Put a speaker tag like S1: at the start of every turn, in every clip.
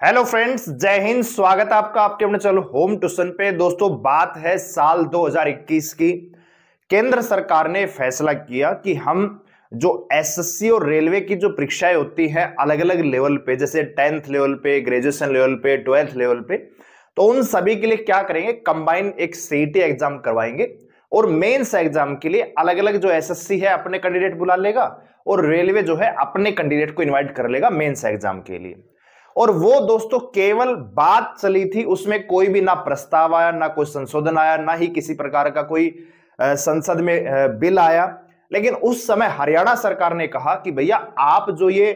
S1: Hello friends, जय हिंद। स्वागत है आपका आपके अपने चैनल होम ट्यूशन पे। दोस्तों, बात है साल 2021 की। केंद्र सरकार ने फैसला किया कि हम जो एसएससी और रेलवे की जो परीक्षाएं होती हैं अलग अलग लेवल पे, जैसे 10th लेवल पे, ग्रेजुएशन लेवल पे, 12th लेवल पे, तो उन सभी के लिए क्या करेंगे, कंबाइन एक सीईटी एग्जाम करवाएंगे और मेंस एग्जाम के लिए अलग अलग जो एसएससी है अपने कैंडिडेट बुला लेगा और रेलवे जो है अपने कैंडिडेट को इन्वाइट कर लेगा मेंस एग्जाम के लिए। और वो दोस्तों केवल बात चली थी, उसमें कोई भी ना प्रस्ताव आया, ना कोई संशोधन आया, ना ही किसी प्रकार का कोई संसद में बिल आया। लेकिन उस समय हरियाणा सरकार ने कहा कि भैया आप जो ये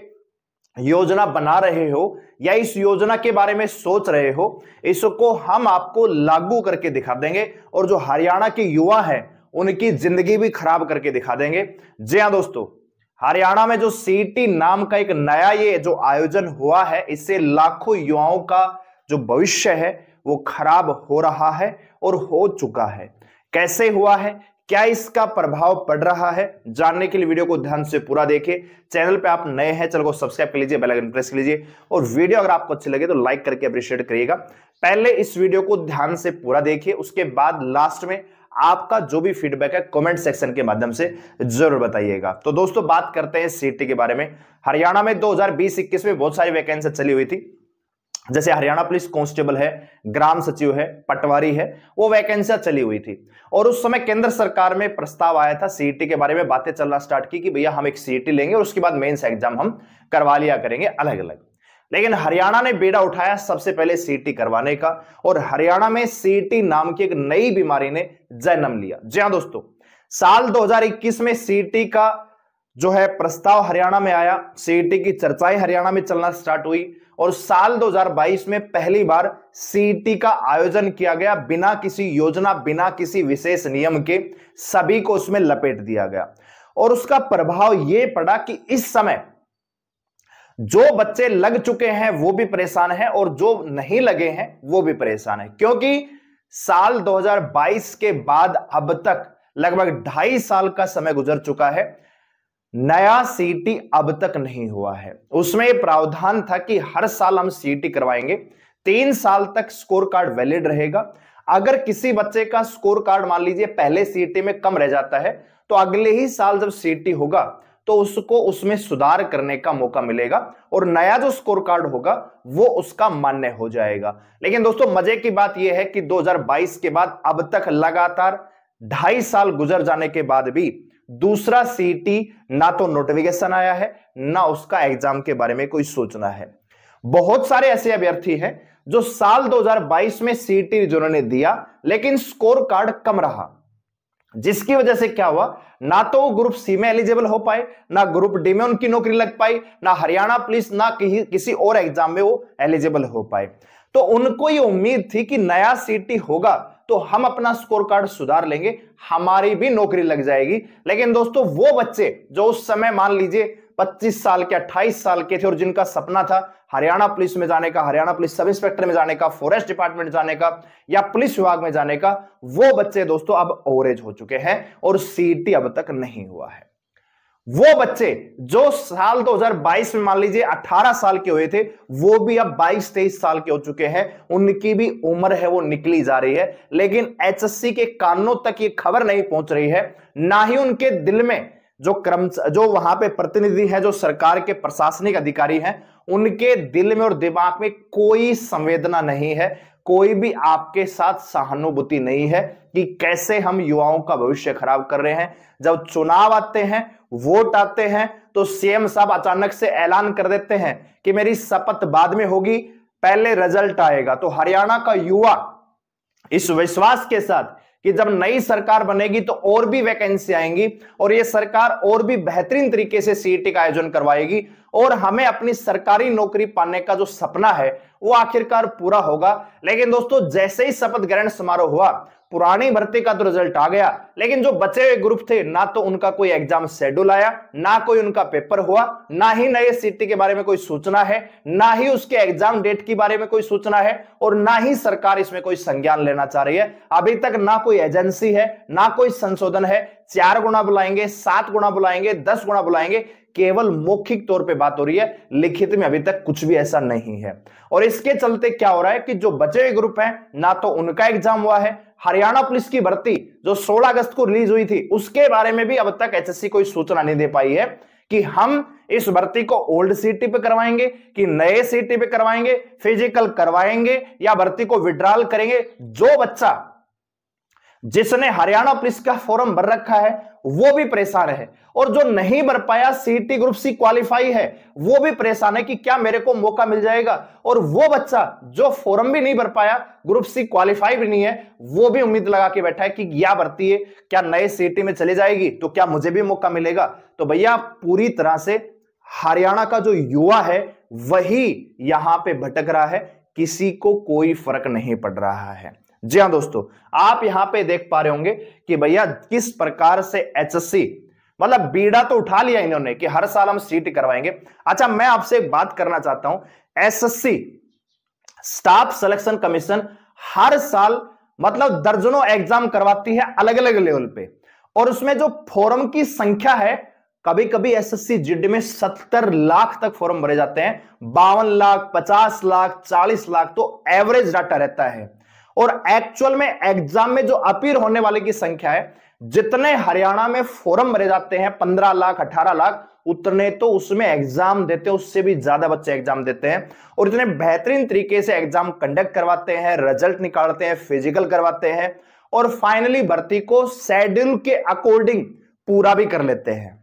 S1: योजना बना रहे हो या इस योजना के बारे में सोच रहे हो, इसको हम आपको लागू करके दिखा देंगे और जो हरियाणा के युवा हैं उनकी जिंदगी भी खराब करके दिखा देंगे। जी हां दोस्तों, हरियाणा में जो सीईटी नाम का एक नया ये जो आयोजन हुआ है, इससे लाखों युवाओं का जो भविष्य है वो खराब हो रहा है और हो चुका है। कैसे हुआ है, क्या इसका प्रभाव पड़ रहा है, जानने के लिए वीडियो को ध्यान से पूरा देखिए। चैनल पे आप नए हैं, चैनल को सब्सक्राइब कर लीजिए, बेल आइकन प्रेस कर लीजिए और वीडियो अगर आपको अच्छी लगे तो लाइक करके अप्रिशिएट करिएगा। पहले इस वीडियो को ध्यान से पूरा देखिए, उसके बाद लास्ट में आपका जो भी फीडबैक है कमेंट सेक्शन के माध्यम से जरूर बताइएगा। तो दोस्तों, बात करते हैं सीईटी के बारे में। हरियाणा में 2020-21 में बहुत सारी वैकेंसी चली हुई थी, जैसे हरियाणा पुलिस कांस्टेबल है, ग्राम सचिव है, पटवारी है, वो वैकेंसियां चली हुई थी। और उस समय केंद्र सरकार में प्रस्ताव आया था, सीईटी के बारे में बातें चलना स्टार्ट की कि भैया हम एक सीईटी लेंगे और उसके बाद मेंस एग्जाम हम करवा लिया करेंगे अलग अलग। लेकिन हरियाणा ने बेड़ा उठाया सबसे पहले सीईटी करवाने का, और हरियाणा में सीईटी नाम की एक नई बीमारी ने जन्म लिया। जी हां दोस्तों, साल 2021 में सीईटी का जो है प्रस्ताव हरियाणा में आया, सीईटी की चर्चाएं हरियाणा में चलना स्टार्ट हुई और साल 2022 में पहली बार सीईटी का आयोजन किया गया, बिना किसी योजना, बिना किसी विशेष नियम के सभी को उसमें लपेट दिया गया। और उसका प्रभाव यह पड़ा कि इस समय जो बच्चे लग चुके हैं वो भी परेशान हैं और जो नहीं लगे हैं वो भी परेशान है, क्योंकि साल 2022 के बाद अब तक लगभग 2.5 साल का समय गुजर चुका है, नया सीईटी अब तक नहीं हुआ है। उसमें प्रावधान था कि हर साल हम सीईटी करवाएंगे, 3 साल तक स्कोर कार्ड वैलिड रहेगा। अगर किसी बच्चे का स्कोर कार्ड मान लीजिए पहले सीईटी में कम रह जाता है तो अगले ही साल जब सीईटी होगा तो उसको उसमें सुधार करने का मौका मिलेगा और नया जो स्कोर कार्ड होगा वो उसका मान्य हो जाएगा। लेकिन दोस्तों, मजे की बात यह है कि 2022 के बाद अब तक लगातार 2.5 साल गुजर जाने के बाद भी दूसरा सीईटी ना तो नोटिफिकेशन आया है, ना उसका एग्जाम के बारे में कोई सूचना है। बहुत सारे ऐसे अभ्यर्थी हैं जो साल 2022 में सीईटी जिन्होंने दिया लेकिन स्कोर कार्ड कम रहा, जिसकी वजह से क्या हुआ, ना तो वो ग्रुप सी में एलिजिबल हो पाए, ना ग्रुप डी में उनकी नौकरी लग पाई, ना हरियाणा पुलिस, ना किसी और एग्जाम में वो एलिजिबल हो पाए। तो उनको ये उम्मीद थी कि नया सीईटी होगा तो हम अपना स्कोर कार्ड सुधार लेंगे, हमारी भी नौकरी लग जाएगी। लेकिन दोस्तों, वो बच्चे जो उस समय मान लीजिए 25 साल के, 28 साल के थे और जिनका सपना था हरियाणा पुलिस में जाने का, हरियाणा पुलिस सब इंस्पेक्टर में जाने का, फॉरेस्ट डिपार्टमेंट जाने का या पुलिस विभाग में जाने का, वो बच्चे दोस्तों अब ओवरेज हो चुके हैं और सीईटी अब तक नहीं हुआ है। वो बच्चे जो साल 2022 में मान लीजिए 18 साल के हुए थे, वो भी अब 22-23 साल के हो चुके हैं, उनकी भी उम्र है वो निकली जा रही है। लेकिन एचएससी के कानों तक ये खबर नहीं पहुंच रही है, ना ही उनके दिल में जो वहां पे प्रतिनिधि है, जो सरकार के प्रशासनिक अधिकारी हैं, उनके दिल में और दिमाग में कोई संवेदना नहीं है, कोई भी आपके साथ सहानुभूति नहीं है कि कैसे हम युवाओं का भविष्य खराब कर रहे हैं। जब चुनाव आते हैं, वोट आते हैं, तो सीएम साहब अचानक से ऐलान कर देते हैं कि मेरी शपथ बाद में होगी, पहले रिजल्ट आएगा। तो हरियाणा का युवा इस विश्वास के साथ कि जब नई सरकार बनेगी तो और भी वैकेंसी आएंगी और ये सरकार और भी बेहतरीन तरीके से सीईटी का आयोजन करवाएगी और हमें अपनी सरकारी नौकरी पाने का जो सपना है वो आखिरकार पूरा होगा। लेकिन दोस्तों, जैसे ही शपथ ग्रहण समारोह हुआ, पुरानी भर्ती का तो रिजल्ट आ गया, लेकिन जो बचे हुए ग्रुप थे, ना तो उनका कोई एग्जाम शेड्यूल आया, ना कोई उनका पेपर हुआ, ना ही नए सीईटी के बारे में कोई सूचना है, ना ही उसके एग्जाम डेट के बारे में कोई सूचना है और ना ही सरकार इसमें कोई संज्ञान लेना चाह रही है। अभी तक ना कोई एजेंसी है, ना कोई संशोधन है। 4 गुना बुलाएंगे, 7 गुना बुलाएंगे, 10 गुना बुलाएंगे, केवल मौखिक तौर पे बात हो रही है, लिखित में अभी तक कुछ भी ऐसा नहीं है। और इसके चलते क्या हो रहा है कि जो बचे हुए ग्रुप हैं ना तो उनका एग्जाम हुआ है। हरियाणा पुलिस की भर्ती जो 16 अगस्त को रिलीज हुई थी उसके बारे में भी अब तक एचएससी कोई सूचना नहीं दे पाई है कि हम इस भर्ती को ओल्ड सीटी पे करवाएंगे कि नए सीटी पे करवाएंगे, फिजिकल करवाएंगे या भर्ती को विड्रॉल करेंगे। जो बच्चा जिसने हरियाणा पुलिस का फॉर्म भर रखा है वो भी परेशान है, और जो नहीं भर पाया सीटी ग्रुप सी क्वालिफाई है वो भी परेशान है कि क्या मेरे को मौका मिल जाएगा। और वो बच्चा जो फॉर्म भी नहीं भर पाया, ग्रुप सी क्वालिफाई भी नहीं है, वो भी उम्मीद लगा के बैठा है कि यह भर्ती है क्या नए सीटी में चली जाएगी तो क्या मुझे भी मौका मिलेगा। तो भैया पूरी तरह से हरियाणा का जो युवा है वही यहां पे भटक रहा है, किसी को कोई फर्क नहीं पड़ रहा है। जी हां दोस्तों, आप यहां पे देख पा रहे होंगे कि भैया किस प्रकार से एचएससी मतलब बीड़ा तो उठा लिया इन्होंने कि हर साल हम सीट करवाएंगे। अच्छा, मैं आपसे एक बात करना चाहता हूं, एसएससी स्टाफ सिलेक्शन कमीशन हर साल मतलब दर्जनों एग्जाम करवाती है अलग अलग लेवल पे, और उसमें जो फॉर्म की संख्या है कभी कभी एसएससी जीडी में 70 लाख तक फॉर्म भरे जाते हैं, 52 लाख, 50 लाख, 40 लाख तो एवरेज डाटा रहता है। और एक्चुअल में एग्जाम में जो अपीयर होने वाले की संख्या है, जितने हरियाणा में फॉर्म भरे जाते हैं 15 लाख 18 लाख, उतने तो उसमें एग्जाम देते हैं, उससे भी ज्यादा बच्चे एग्जाम देते हैं। और इतने बेहतरीन तरीके से एग्जाम कंडक्ट करवाते हैं, रिजल्ट निकालते हैं, फिजिकल करवाते हैं और फाइनली भर्ती को शेड्यूल के अकॉर्डिंग पूरा भी कर लेते हैं।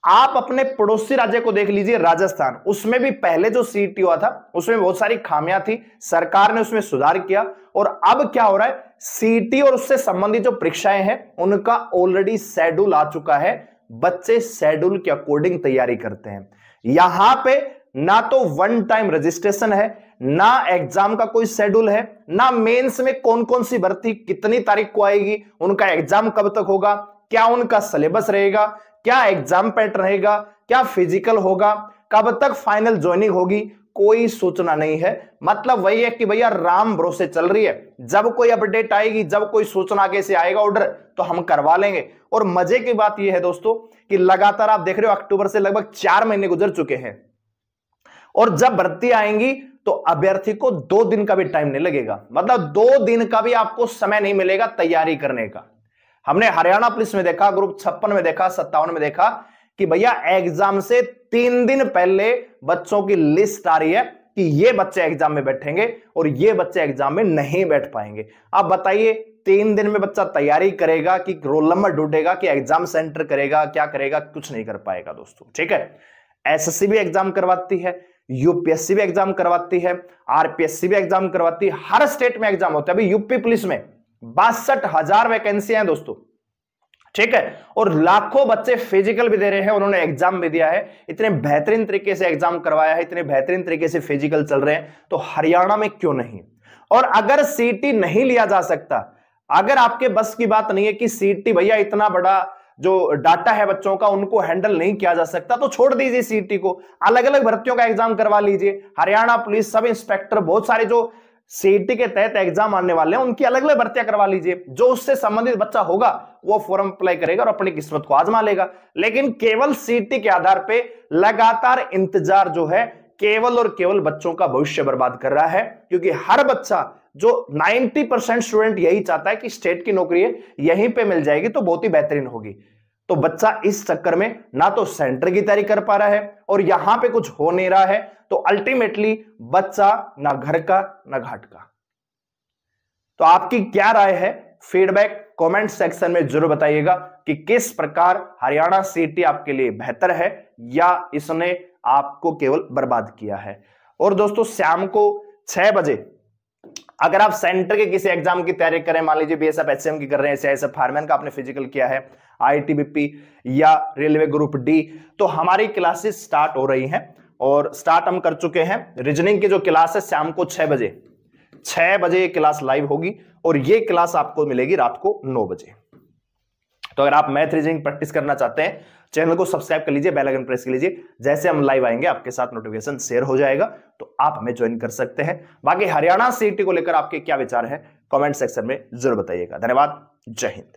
S1: आप अपने पड़ोसी राज्य को देख लीजिए, राजस्थान, उसमें भी पहले जो सीटी हुआ था उसमें बहुत सारी खामियां थी, सरकार ने उसमें सुधार किया और अब क्या हो रहा है, सीटी और उससे संबंधित जो परीक्षाएं हैं उनका ऑलरेडी शेड्यूल आ चुका है, बच्चे शेड्यूल के अकॉर्डिंग तैयारी करते हैं। यहां पे ना तो वन टाइम रजिस्ट्रेशन है, ना एग्जाम का कोई शेड्यूल है, ना मेंस में कौन कौन सी भर्ती कितनी तारीख को आएगी, उनका एग्जाम कब तक होगा, क्या उनका सिलेबस रहेगा, क्या एग्जाम पैटर्न रहेगा, क्या फिजिकल होगा, कब तक फाइनल ज्वाइनिंग होगी, कोई सूचना नहीं है। मतलब वही है कि भैया राम भरोसे चल रही है, जब कोई अपडेट आएगी, जब कोई सूचना आगे से आएगा ऑर्डर तो हम करवा लेंगे। और मजे की बात यह है दोस्तों कि लगातार आप देख रहे हो अक्टूबर से लगभग 4 महीने गुजर चुके हैं और जब भर्ती आएंगी तो अभ्यर्थी को 2 दिन का भी टाइम नहीं लगेगा, मतलब 2 दिन का भी आपको समय नहीं मिलेगा तैयारी करने का। हमने हरियाणा पुलिस में देखा, ग्रुप 56 में देखा, 57 में देखा कि भैया एग्जाम से 3 दिन पहले बच्चों की लिस्ट आ रही है कि ये बच्चे एग्जाम में बैठेंगे और ये बच्चे एग्जाम में नहीं बैठ पाएंगे। अब बताइए 3 दिन में बच्चा तैयारी करेगा कि रोल नंबर ढूंढेगा कि एग्जाम सेंटर करेगा, क्या करेगा, कुछ नहीं कर पाएगा दोस्तों। ठीक है, एसएससी भी एग्जाम करवाती है, यूपीएससी भी एग्जाम करवाती है, आरपीएससी भी एग्जाम करवाती है, हर स्टेट में एग्जाम होता है। अभी यूपी पुलिस में 62,000 वैकेंसियां हैं दोस्तों। ठीक है, और लाखों बच्चे फिजिकल भी दे रहे हैं, उन्होंने एग्जाम भी दिया है, इतने बेहतरीन तरीके से एग्जाम करवाया है, इतने बेहतरीन तरीके से फिजिकल चल रहे हैं, तो हरियाणा में क्यों नहीं। और अगर सीटी नहीं लिया जा सकता, अगर आपके बस की बात नहीं है कि सीटी भैया इतना बड़ा जो डाटा है बच्चों का उनको हैंडल नहीं किया जा सकता, तो छोड़ दीजिए सीटी को, अलग अलग भर्तियों का एग्जाम करवा लीजिए। हरियाणा पुलिस, सब इंस्पेक्टर, बहुत सारे जो सीटी के तहत एग्जाम आने वाले हैं उनकी अलग अलग भर्तियां करवा लीजिए। जो उससे संबंधित बच्चा होगा वो फॉर्म अप्लाई करेगा और अपनी किस्मत को आजमा लेगा। लेकिन केवल सीटी के आधार पे लगातार इंतजार जो है केवल और केवल बच्चों का भविष्य बर्बाद कर रहा है, क्योंकि हर बच्चा जो 90% स्टूडेंट यही चाहता है कि स्टेट की नौकरी है यहीं पे मिल जाएगी तो बहुत ही बेहतरीन होगी। तो बच्चा इस चक्कर में ना तो सेंटर की तैयारी कर पा रहा है और यहां पे कुछ हो नहीं रहा है, तो अल्टीमेटली बच्चा ना घर का ना घाट का। तो आपकी क्या राय है, फीडबैक कमेंट सेक्शन में जरूर बताइएगा कि किस प्रकार हरियाणा सीटी आपके लिए बेहतर है या इसने आपको केवल बर्बाद किया है। और दोस्तों शाम को 6 बजे अगर आप सेंटर के किसी एग्जाम की तैयारी करें, मान लीजिए बीएसएफ एचसीएम की कर रहे हैं, सीआईएसएफ फायरमैन का आपने फिजिकल किया है, आईटीबीपी या रेलवे ग्रुप डी, तो हमारी क्लासेस स्टार्ट हो रही हैं और स्टार्ट हम कर चुके हैं। रीजनिंग की जो क्लास है शाम को 6 बजे ये क्लास लाइव होगी और ये क्लास आपको मिलेगी रात को 9 बजे। तो अगर आप मैथ रीजनिंग प्रैक्टिस करना चाहते हैं, चैनल को सब्सक्राइब कर लीजिए, बेल आइकन प्रेस कर लीजिए, जैसे हम लाइव आएंगे आपके साथ नोटिफिकेशन शेयर हो जाएगा, तो आप हमें ज्वाइन कर सकते हैं। बाकी हरियाणा सीटी को लेकर आपके क्या विचार है कमेंट सेक्शन में जरूर बताइएगा। धन्यवाद, जय हिंद।